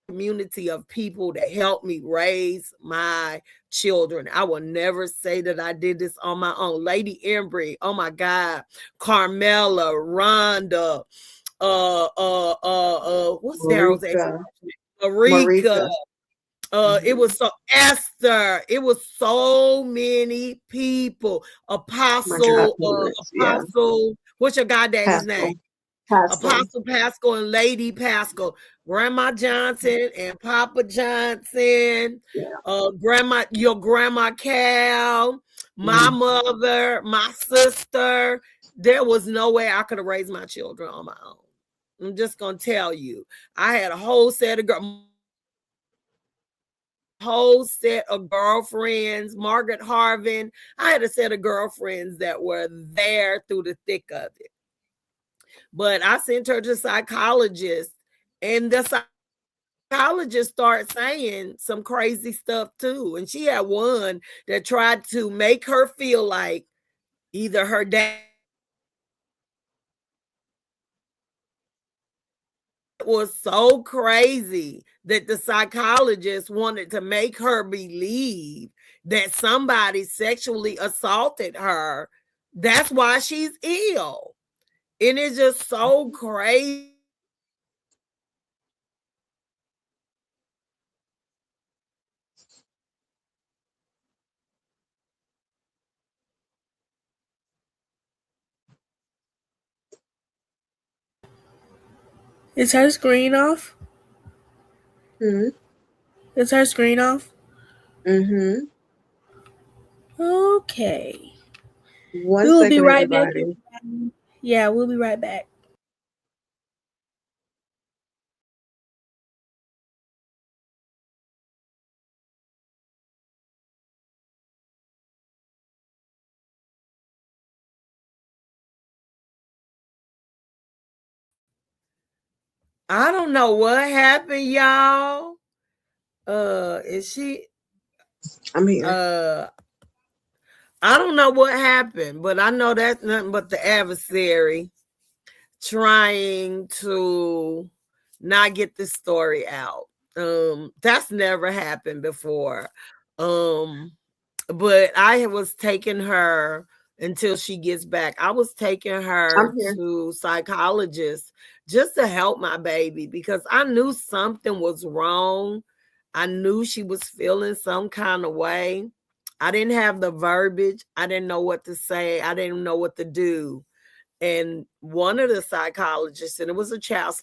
Speaker 1: a community of people that helped me raise my children. I will never say that I did this on my own. Lady Embry, oh my God, Carmela, Rhonda, what's Daryl's ex? Marika. It was so Esther. It was so many people. Apostle, what's your goddaddy's name? Apostle Pascal and Lady Pascal, Grandma Johnson and Papa Johnson, your grandma Cal, my mother, my sister. There was no way I could have raised my children on my own. I'm just gonna tell you, I had a whole set of girlfriends, Margaret Harvin. I had a set of girlfriends that were there through the thick of it. But I sent her to a psychologist, and the psychologist started saying some crazy stuff too. And she had one that tried to make her feel like either her dad was so crazy that the psychologist wanted to make her believe that somebody sexually assaulted her. That's why she's ill. And it's just so crazy.
Speaker 4: Is her screen off? Is her screen off? Okay. We'll be right back. Yeah, we'll be right back.
Speaker 1: I don't know what happened, y'all. Is she?
Speaker 3: I'm here.
Speaker 1: I don't know what happened, but I know that's nothing but the adversary trying to not get the story out. That's never happened before. But I was taking her until she gets back. I was taking her
Speaker 3: I'm here.
Speaker 1: to psychologists just to help my baby because I knew something was wrong. I knew she was feeling some kind of way. I didn't have the verbiage. I didn't know what to say. I didn't know what to do. And one of the psychologists, and it was a child.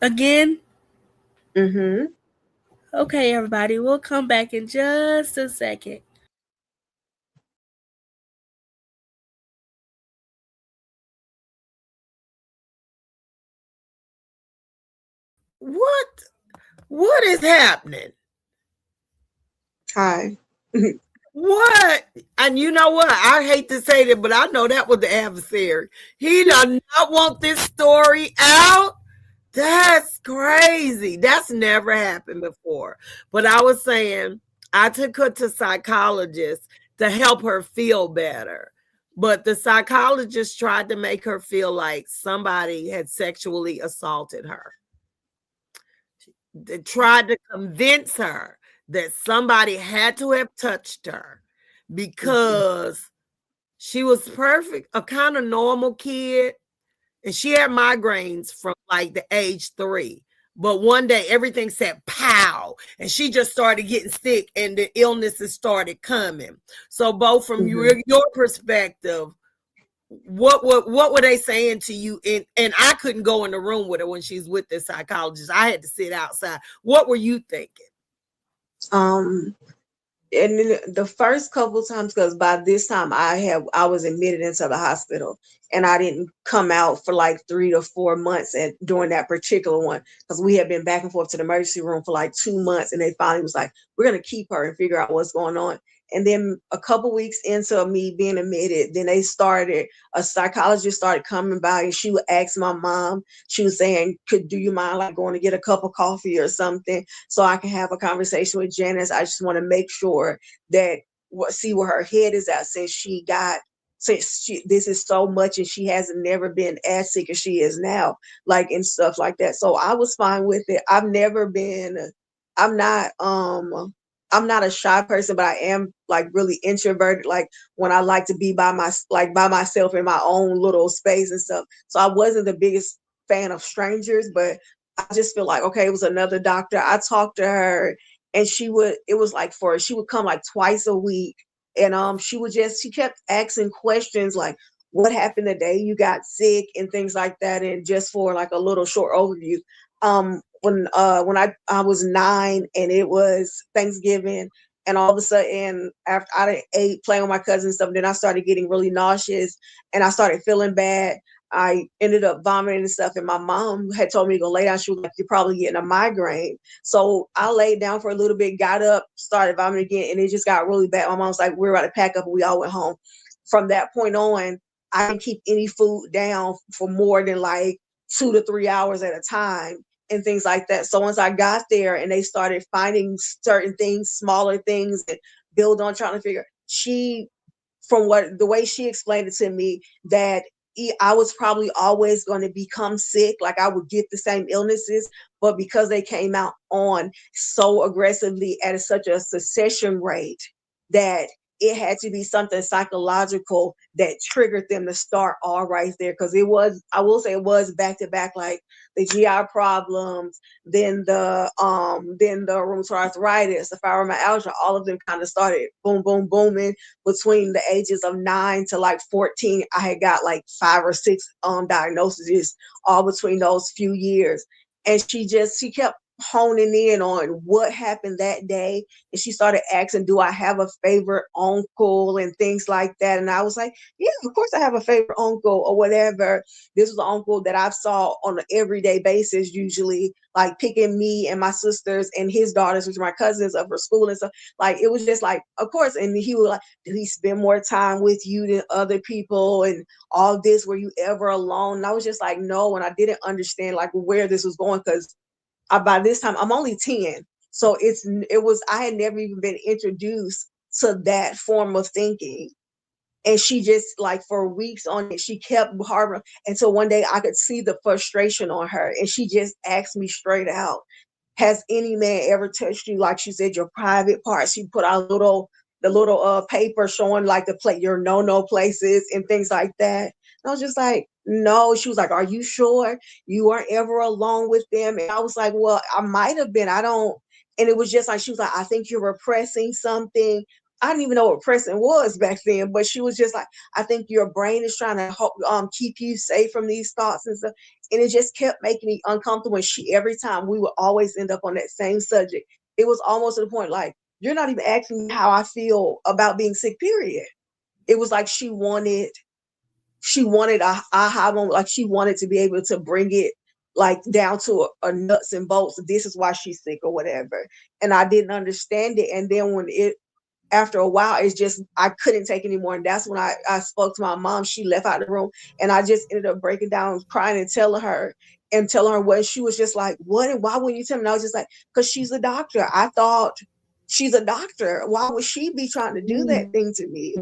Speaker 4: Again?
Speaker 3: Mm-hmm.
Speaker 4: Okay, everybody, we'll come back in just a second.
Speaker 1: What is happening?
Speaker 3: Hi.
Speaker 1: What? And you know what? I hate to say that, but I know that was the adversary. He does not want this story out. That's crazy. That's never happened before. But I was saying, I took her to psychologists to help her feel better. But the psychologist tried to make her feel like somebody had sexually assaulted her. They tried to convince her that somebody had to have touched her because she was perfect, a kind of normal kid. And she had migraines from like the age 3. But one day everything said pow, and she just started getting sick and the illnesses started coming. So both from your perspective, what were they saying to you? And I couldn't go in the room with her when she's with the psychologist. I had to sit outside. What were you thinking?
Speaker 3: And then the first couple times, because by this time I was admitted into the hospital, and I didn't come out for like 3 to 4 months during that particular one, because we had been back and forth to the emergency room for like 2 months, and they finally was like, we're gonna keep her and figure out what's going on. And then a couple weeks into me being admitted, then a psychologist started coming by, and she would ask my mom, she was saying, do you mind like going to get a cup of coffee or something so I can have a conversation with Janice? I just want to make sure that see where her head is at, since this is so much and she hasn't never been as sick as she is now, like, and stuff like that. So I was fine with it. I'm not a shy person, but I am like really introverted. Like when I like to be by myself in my own little space and stuff. So I wasn't the biggest fan of strangers, but I just feel like, okay, it was another doctor. I talked to her, and she would come like twice a week, and she kept asking questions like, what happened the day you got sick and things like that. And just for like a little short overview, when I was 9 and it was Thanksgiving, and all of a sudden after I ate playing with my cousins and stuff, then I started getting really nauseous and I started feeling bad. I ended up vomiting and stuff, and my mom had told me to go lay down. She was like, you're probably getting a migraine. So I laid down for a little bit, got up, started vomiting again, and it just got really bad. My mom was like, we're about to pack up, and we all went home. From that point on, I didn't keep any food down for more than like 2 to 3 hours at a time and things like that. So once I got there and they started finding certain things, smaller things, and build on trying to figure, the way she explained it to me, that I was probably always going to become sick. Like I would get the same illnesses, but because they came out on so aggressively at such a succession rate, that it had to be something psychological that triggered them to start all right there. Because I will say it was back to back, like the GI problems, then the rheumatoid arthritis, the fibromyalgia, all of them kind of started boom, boom, booming between the ages of 9 to like 14. I had got like 5 or 6 diagnoses all between those few years. And she kept honing in on what happened that day, and she started asking, do I have a favorite uncle and things like that. And I was like, yeah, of course I have a favorite uncle or whatever. This was an uncle that I saw on an everyday basis, usually like picking me and my sisters and his daughters, which are my cousins, up for school and stuff. Like it was just like, of course. And he was like, did he spend more time with you than other people and all this? Were you ever alone? And I was just like, no. And I didn't understand like where this was going, because by this time I'm only 10. So I had never even been introduced to that form of thinking. And she just like for weeks on it, she kept harboring until one day I could see the frustration on her. And she just asked me straight out, has any man ever touched you? Like she said, your private parts. She put out the little paper showing like your no places and things like that. And I was just like, no. She was like, are you sure you weren't ever alone with them? And I was like, well, I might have been. I don't. And it was just like, she was like, I think you're repressing something. I didn't even know what pressing was back then, but she was just like, I think your brain is trying to keep you safe from these thoughts and stuff. And it just kept making me uncomfortable. And every time we would always end up on that same subject. It was almost to the point like, you're not even asking me how I feel about being sick, period. It was like she wanted a aha moment, like she wanted to be able to bring it like down to a nuts and bolts. This is why she's sick or whatever. And I didn't understand it. And then after a while, it's just, I couldn't take anymore. And that's when I spoke to my mom. She left out the room and I just ended up breaking down, crying and telling her what. She was just like, what? And why wouldn't you tell me? And I was just like, because she's a doctor. I thought she's a doctor. Why would she be trying to do that thing to me?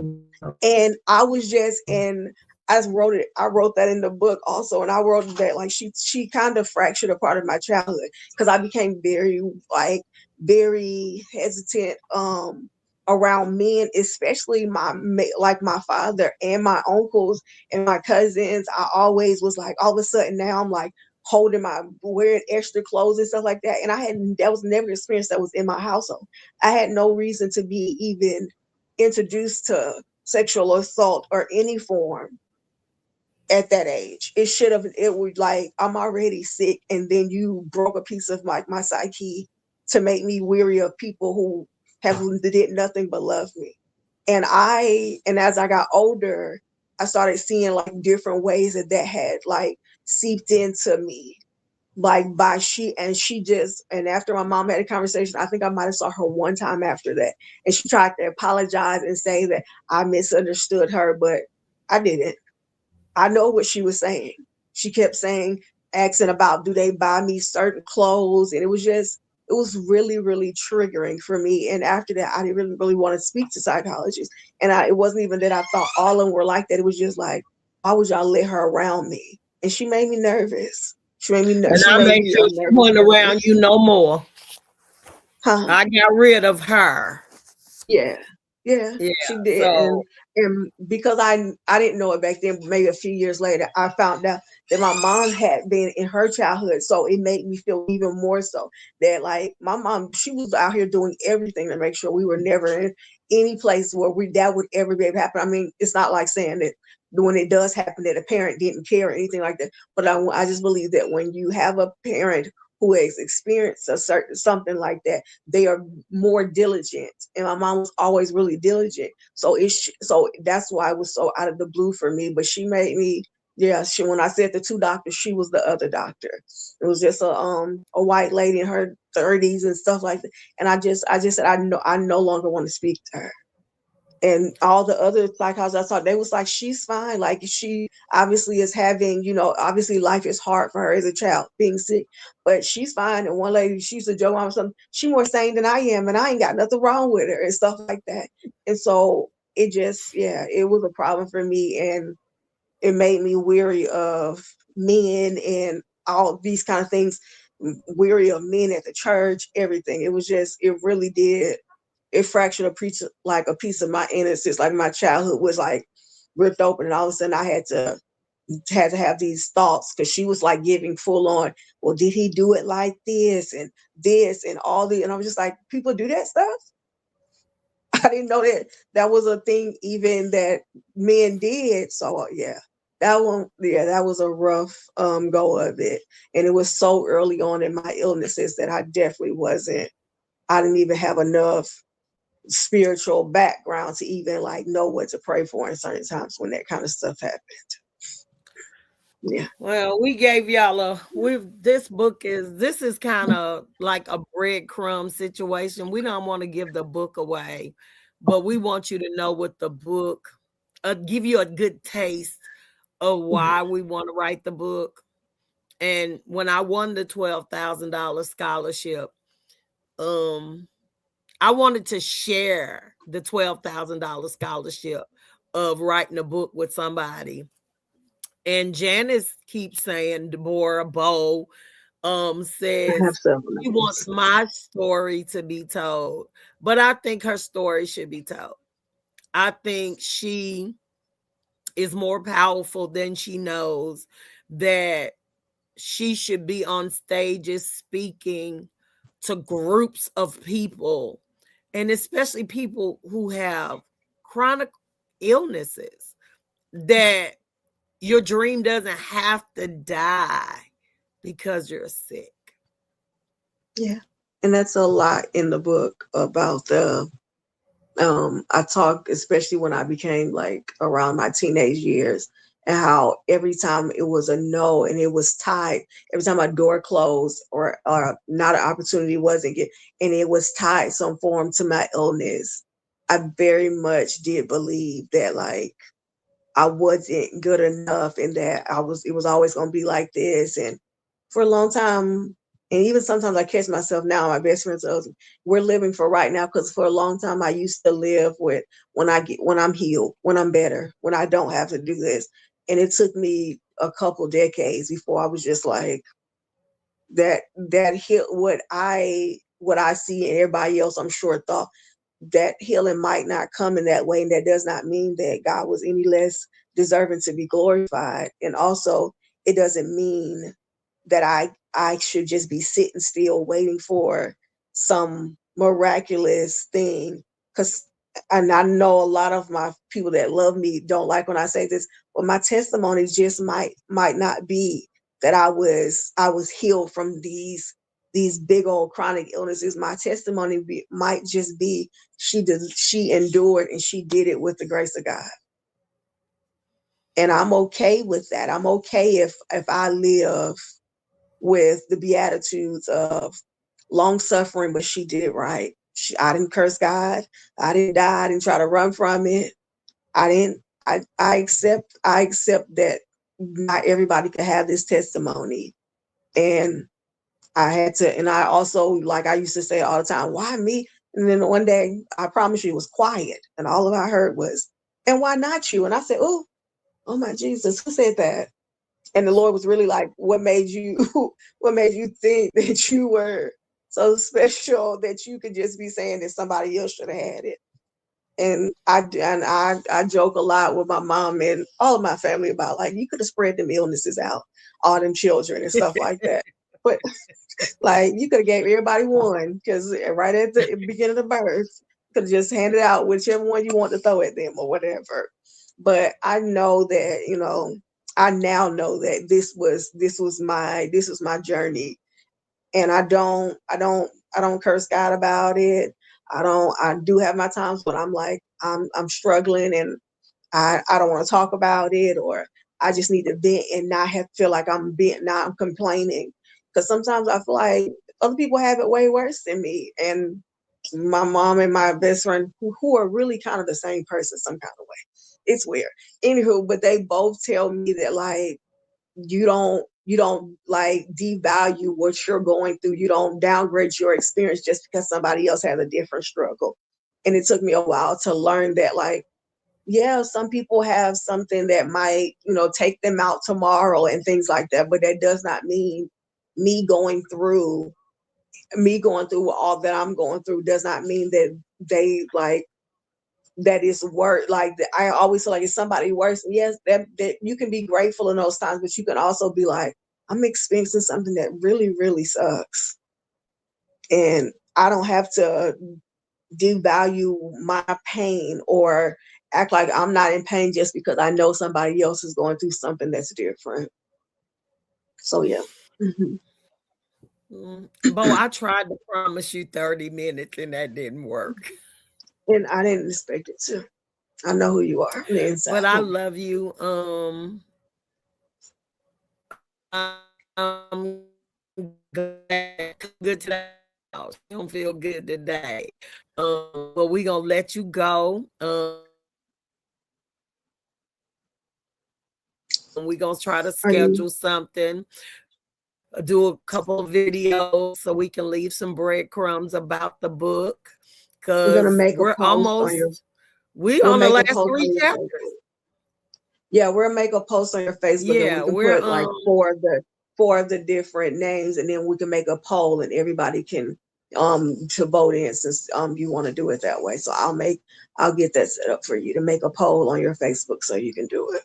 Speaker 3: And I was just, and I wrote that in the book also. And I wrote that like she kind of fractured a part of my childhood because I became very hesitant around men, especially my father and my uncles and my cousins. I always was like, all of a sudden now I'm like wearing extra clothes and stuff like that. And that was never an experience that was in my household. I had no reason to be even introduced to sexual assault or any form at that age. It would like, I'm already sick. And then you broke a piece of my psyche to make me weary of people who did nothing but love me. And as I got older, I started seeing like different ways that had like seeped into me. Like and after my mom had a conversation, I think I might have saw her one time after that. And she tried to apologize and say that I misunderstood her, but I didn't. I know what she was saying. She kept asking about, do they buy me certain clothes? And it was really, really triggering for me. And after that, I didn't really, really want to speak to psychologists. And it wasn't even that I thought all of them were like that. It was just like, why would y'all let her around me? And she made me nervous. She made me nervous.
Speaker 1: And I made sure she wasn't around you no more. I got rid of her.
Speaker 3: Yeah, she did. So, and because I didn't know it back then, maybe a few years later, I found out that my mom had been in her childhood. So it made me feel even more so that like my mom, she was out here doing everything to make sure we were never in any place where that would ever be able to happen. I mean, it's not like saying that when it does happen that a parent didn't care or anything like that. But I just believe that when you have a parent who has experienced something like that, they are more diligent. And my mom was always really diligent. So that's why it was so out of the blue for me. But she made me, when I said the two doctors, she was the other doctor. It was just a white lady in her 30s and stuff like that. And I just said, I no longer want to speak to her. And all the other psychologists I saw, they was like, she's fine. Like she obviously is having, obviously life is hard for her as a child being sick, but she's fine. And one lady, she used to joke on something, she more sane than I am, and I ain't got nothing wrong with her and stuff like that. And so it just, it was a problem for me, and it made me weary of men and all these kind of things, weary of men at the church, everything. It was just, it really did. It fractured a piece of my innocence, like my childhood was like ripped open, and all of a sudden I had to have these thoughts because she was like giving full on, well, did he do it like this and all the, and I was just like, people do that stuff? I didn't know that was a thing even that men did. So that was a rough go of it, and it was so early on in my illnesses that I didn't even have enough spiritual background to even like know what to pray for in certain times when that kind of stuff happened. Yeah.
Speaker 1: Well, we gave y'all this is kind of like a breadcrumb situation. We don't want to give the book away, but we want you to know what the book, give you a good taste of why we want to write the book. And when I won the $12,000 scholarship, I wanted to share the $12,000 scholarship of writing a book with somebody. And Janice keeps saying, Deborah Bow says she wants my story to be told, but I think her story should be told. I think she is more powerful than she knows, that she should be on stages speaking to groups of people, and especially people who have chronic illnesses, that your dream doesn't have to die because you're sick.
Speaker 3: Yeah. And that's a lot in the book about the, I talk, especially when I became like around my teenage years, and how every time it was a no and it was tied, every time a door closed or not an opportunity wasn't get, and it was tied some form to my illness, I very much did believe that like I wasn't good enough and that it was always going to be like this. And for a long time, and even sometimes I catch myself now, my best friends, we're living for right now, because for a long time I used to live with when I'm healed, when I'm better, when I don't have to do this. And it took me a couple decades before I was just like, that hit what I see, and everybody else I'm sure thought that healing might not come in that way. And that does not mean that God was any less deserving to be glorified. And also it doesn't mean that I should just be sitting still waiting for some miraculous thing. And I know a lot of my people that love me don't like when I say this, but my testimony just might not be that I was healed from these big old chronic illnesses. My testimony might just be she endured and she did it with the grace of God. And I'm okay with that. I'm okay if I live with the beatitudes of long suffering, but she did it right. I didn't curse God. I didn't die. I didn't try to run from it. I accept that not everybody could have this testimony. And I had to, and I also, like I used to say all the time, why me? And then one day, I promise you, it was quiet. And all I heard was, and why not you? And I said, oh my Jesus, who said that? And the Lord was really like, what made you think that you were so special that you could just be saying that somebody else should have had it? And I joke a lot with my mom and all of my family about, like, you could have spread them illnesses out, all them children and stuff like that. But like, you could have gave everybody one, because right at the beginning of birth, could have just handed out whichever one you want to throw at them or whatever. But I know that, I now know that this was my journey, and I don't curse God about it. I do have my times when I'm like, I'm struggling and I don't want to talk about it, or I just need to vent and not feel like I'm complaining. Because sometimes I feel like other people have it way worse than me. And my mom and my best friend, who are really kind of the same person some kind of way. It's weird. Anywho, but they both tell me that, like, you don't like devalue what you're going through. You don't downgrade your experience just because somebody else has a different struggle. And it took me a while to learn that, like, yeah, some people have something that might, take them out tomorrow and things like that. But that does not mean me going through all that I'm going through does not mean that they, like, that is worse. Like, I always feel like it's somebody worse. And yes, that you can be grateful in those times, but you can also be like, I'm experiencing something that really, really sucks. And I don't have to devalue my pain or act like I'm not in pain just because I know somebody else is going through something that's different. So yeah.
Speaker 1: Bo, I tried to promise you 30 minutes and that didn't work.
Speaker 3: And I didn't expect it to. I know who you are on the inside.
Speaker 1: But I love you. I'm good today. You don't feel good today. But we're gonna let you go. We're gonna try to schedule something, do a couple of videos so we can leave some breadcrumbs about the book. Because we're We
Speaker 3: We'll
Speaker 1: on the
Speaker 3: make a
Speaker 1: last
Speaker 3: post
Speaker 1: 3
Speaker 3: on your
Speaker 1: chapters.
Speaker 3: Facebook. Yeah, we'll make a post on your Facebook, and
Speaker 1: Yeah,
Speaker 3: we can
Speaker 1: we're
Speaker 3: put like four of the different names, and then we can make a poll, and everybody can to vote in, since you want to do it that way. So I'll get that set up for you to make a poll on your Facebook so you can do it.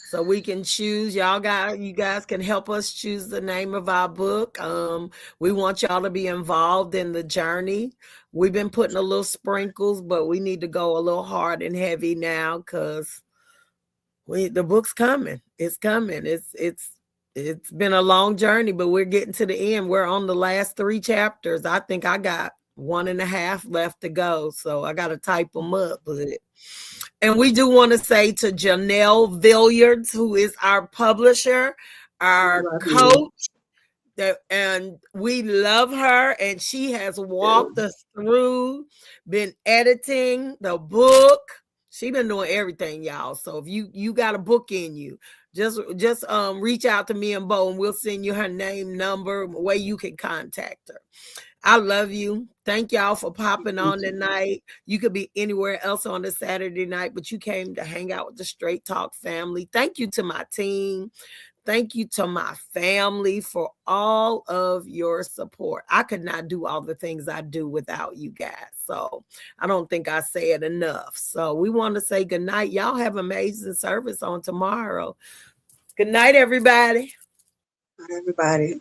Speaker 1: so we can choose. You guys can help us choose the name of our book. We want y'all to be involved in the journey. We've been putting a little sprinkles, but we need to go a little hard and heavy now, because the book's coming. It's coming. It's been a long journey, but we're getting to the end. We're on the last 3 chapters. I think I got 1.5 left to go, so I got to type them up. And we do want to say to Janelle Villiards, who is our publisher, our coach, and we love her, and she has walked us through, been editing the book. She been doing everything, y'all. So if you got a book in you, just reach out to me and Bo, and we'll send you her name, number, way you can contact her. I love you. Thank y'all for popping on tonight. You could be anywhere else on a Saturday night, but you came to hang out with the Straight Talk family. Thank you to my team. Thank you to my family for all of your support. I could not do all the things I do without you guys. So I don't think I said enough. So we want to say good night. Y'all have amazing service on tomorrow. Good night, everybody.
Speaker 3: Everybody.